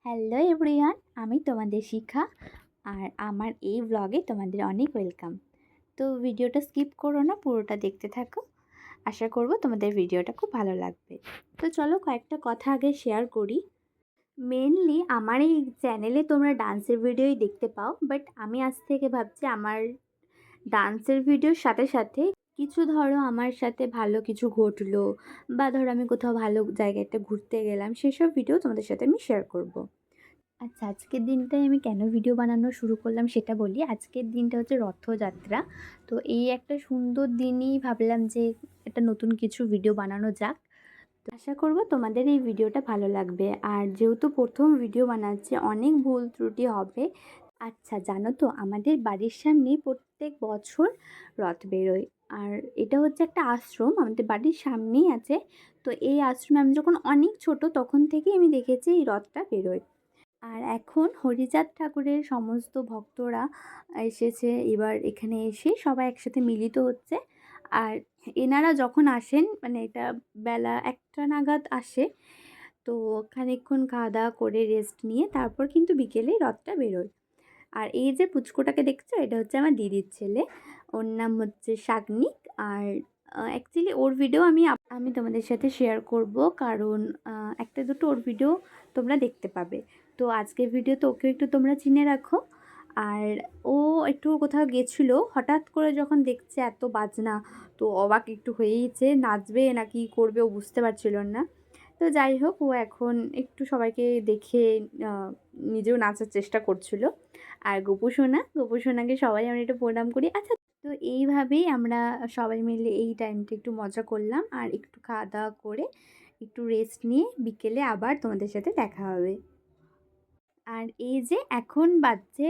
Hello everyone, আমি তোমাদের শিখা। আর আমার এই ব্লগে তোমাদের অনেক ওয়েলকাম। তো ভিডিওটা স্কিপ করো না, পুরোটা দেখতে থাকো। আশা করব তোমাদের ভিডিওটা খুব ভালো লাগবে। তো চলো কয়েকটা কথা আগে শেয়ার করি। মেনলি আমার এই চ্যানেলে তোমরা ডান্সের ভিডিওই দেখতে পাও, বাট আমি আজ থেকে ভাবছি আমার ডান্সের ভিডিওর সাথে সাথে কিছু ধরো আমার সাথে ভালো কিছু ঘটলো, বা ধরো আমি কোথাও ভালো জায়গাটা ঘুরতে গেলাম, সেসব ভিডিও তোমাদের সাথে আমি শেয়ার করব। আচ্ছা, আজকের দিনটায় আমি কেন ভিডিও বানানো শুরু করলাম সেটা বলি। আজকের দিনটা হচ্ছে রথযাত্রা। তো এই একটা সুন্দর দিনই ভাবলাম যে একটা নতুন কিছু ভিডিও বানানো যাক। তো আশা করব তোমাদের এই ভিডিওটা ভালো লাগবে। আর যেহেতু প্রথম ভিডিও বানাচ্ছি, অনেক ভুল ত্রুটি হবে। আচ্ছা, জানো তো আমাদের বাড়ির সামনেই প্রত্যেক বছর রথ বেরোয়। আর এটা হচ্ছে একটা আশ্রম, আমাদের বাড়ির সামনেই আছে। তো এই আশ্রমে আমি যখন অনেক ছোট তখন থেকেই আমি দেখেছি এই রথটা বেরোয়। আর এখন হরিচাঁদ ঠাকুরের সমস্ত ভক্তরা এসেছে, এবার এখানে এসে সবাই একসাথে মিলিত হচ্ছে। আর এনারা যখন আসেন, মানে এটা বেলা 1টা নাগাদ আসে। তো খানিকক্ষণ খাওয়া দাওয়া করে রেস্ট নিয়ে তারপর কিন্তু বিকেলে রথটা বেরোয়। আর এই যে পুচকোটাকে দেখছো, এটা হচ্ছে আমার দিদির ছেলে। ওর নাম হচ্ছে শাগনিক। আর অ্যাকচুয়ালি ওর ভিডিও আমি তোমাদের সাথে শেয়ার করব, কারণ একটা দুটো ওর ভিডিও তোমরা দেখতে পাবে। তো আজকের ভিডিওতে ওকে একটু তোমরা চিনে রাখো। আর ও একটু কোথাও গেছিলো, হঠাৎ করে যখন দেখছে এত বাজনা, তো অবাক একটু হয়েইছে, নাচবে নাকি করবে ও বুঝতে পারছিল না। তো যাই হোক, ও এখন একটু সবাইকে দেখে নিজেও নাচার চেষ্টা করছিল। আর গোপু সোনাকে সবাই আমরা একটু প্রণাম করি। আচ্ছা, তো এইভাবেই আমরা সবাই মিলে এই টাইমটা একটু মজা করলাম। আর একটু খাওয়া দাওয়া করে একটু রেস্ট নিয়ে বিকেলে আবার তোমাদের সাথে দেখা হবে। আর এই যে এখন বাজছে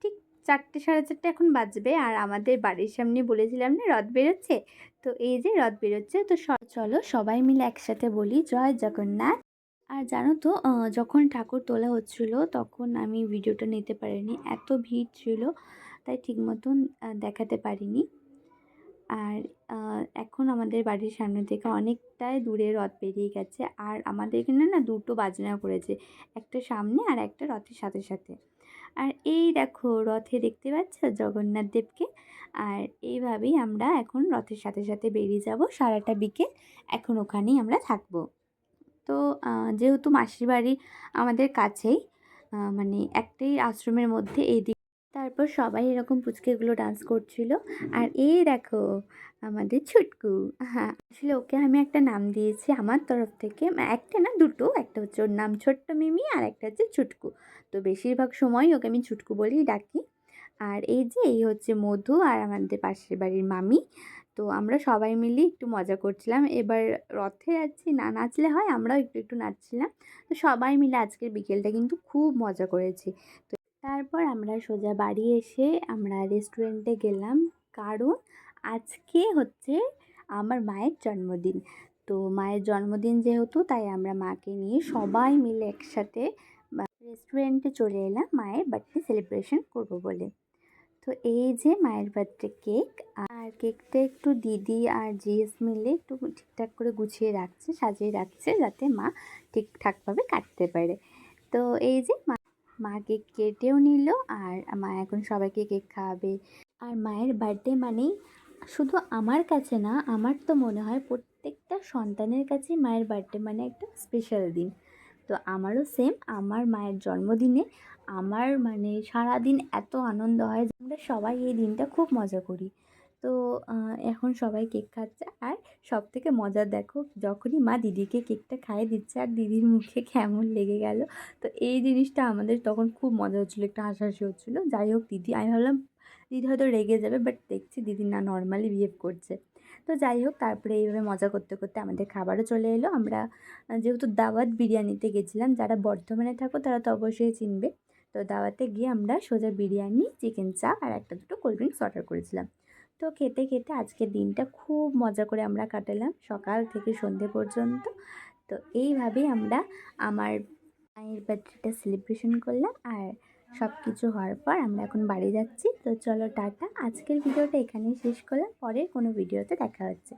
ঠিক 4টে সাড়ে 4টে এখন বাজবে। আর আমাদের বাড়ির সামনে বলেছিলাম না রথ বেরোচ্ছে, তো এই যে রথ বেরোচ্ছে। তো চলো সবাই মিলে একসাথে বলি জয় জগন্নাথ। আর জানো তো, যখন ঠাকুর তোলা হচ্ছিল তখন আমি ভিডিওটা নিতে পারিনি, এত ভিড় ছিল, তাই ঠিক মতন দেখাতে পারিনি। আর এখন আমাদের বাড়ির সামনে থেকে অনেকটাই দূরে রথ বেরিয়ে গেছে। আর আমাদের এখানে না দুটো বাজনা করেছে, একটা সামনে আর একটা রথের সাথে সাথে। আর এই দেখো রথে দেখতে পাচ্ছ জগন্নাথ দেবকে। আর এইভাবেই আমরা এখন রথের সাথে সাথে বেরিয়ে যাব সারাটা বিকেল, এখন ওখানেই আমরা থাকবো। তো যেহেতু মাসির বাড়ি আমাদের কাছেই, মানে একটাই আশ্রমের মধ্যে এই দিক। তারপর সবাই এরকম পুচকেগুলো ডান্স করছিল। আর এই দেখো আমাদের ছুটকু। হ্যাঁ, আসলে ওকে আমি একটা নাম দিয়েছি আমার তরফ থেকে, একটা না দুটো, একটা হচ্ছে ওর নাম ছোট্ট মিমি আর একটা হচ্ছে ছুটকু। তো বেশিরভাগ সময় ওকে আমি ছুটকু বলেই ডাকি। আর এই যে এই হচ্ছে মধু আর আমাদের পাশের বাড়ির মামি। তো আমরা সবাই মিলে একটু মজা করছিলাম। এবার রথে যাচ্ছি, না নাচলে হয়, আমরাও একটু একটু নাচছিলাম। তো সবাই মিলে আজকের বিকেলটা কিন্তু খুব মজা করেছি। তো তারপর আমরা সোজা বাড়ি এসে আমরা রেস্টুরেন্টে গেলাম, কারণ আজকে হচ্ছে আমার মায়ের জন্মদিন। তো মায়ের জন্মদিন যেহেতু, তাই আমরা মাকে নিয়ে সবাই মিলে একসাথে রেস্টুরেন্টে চলে এলাম মায়ের বার্থডে সেলিব্রেশন করব বলে। তো এই যে মায়ের বার্থডে কেক। আর কেকটা একটু দিদি আর জিএস মিলে একটু ঠিকঠাক করে গুছিয়ে রাখছে, সাজিয়ে রাখছে, যাতে মা ঠিকঠাকভাবে কাটতে পারে। তো এই যে মা কেক কেটেও নিল। আর মা এখন সবাইকে কেক খাওয়াবে। আর মায়ের বার্থডে মানেই শুধু আমার কাছে না, আমার তো মনে হয় প্রত্যেকটা সন্তানের কাছে মায়ের বার্থডে মানে একটা স্পেশাল দিন। তো আমারও সেম, আমার মায়ের জন্মদিনে আমার মানে সারাদিন এত আনন্দ হয় যে আমরা সবাই এই দিনটা খুব মজা করি। তো এখন সবাই কেক খাচ্ছে। আর সব থেকে মজা দেখো, যখনই মা দিদিকে কেকটা খাইয়ে দিচ্ছে আর দিদির মুখে কেমন লেগে গেল। তো এই জিনিসটা আমাদের তখন খুব মজা হচ্ছিলো, একটু হাসাহাসি হচ্ছিলো। যাই হোক, আমি ভাবলাম দিদি হয়তো রেগে যাবে, বাট দেখছি দিদি না, নর্মালি বিহেভ করছে। তো যাই হোক, তারপরে এইভাবে মজা করতে করতে আমাদের খাবারও চলে এলো। আমরা যেহেতু দাওয়াত বিরিয়ানিতে গেছিলাম, যারা বর্ধমানে থাকো তারা তো অবশ্যই চিনবে। তো দাওয়াতে গিয়ে আমরা সোজা বিরিয়ানি, চিকেন চাপ আর একটা দুটো কোল্ড ড্রিঙ্কস অর্ডার করেছিলাম। তো খেতে খেতে আজকের দিনটা খুব মজা করে আমরা কাটালাম, সকাল থেকে সন্ধে পর্যন্ত। তো এইভাবেই আমরা আমার মায়ের বার্থডেটা সেলিব্রেশন করলাম। আর সব কিছু হওয়ার পর আমরা এখন বাড়ি যাচ্ছি। তো চলো টাটা, আজকের ভিডিওটা এখানেই শেষ করলাম, পরের কোনো ভিডিওতে দেখা হচ্ছে।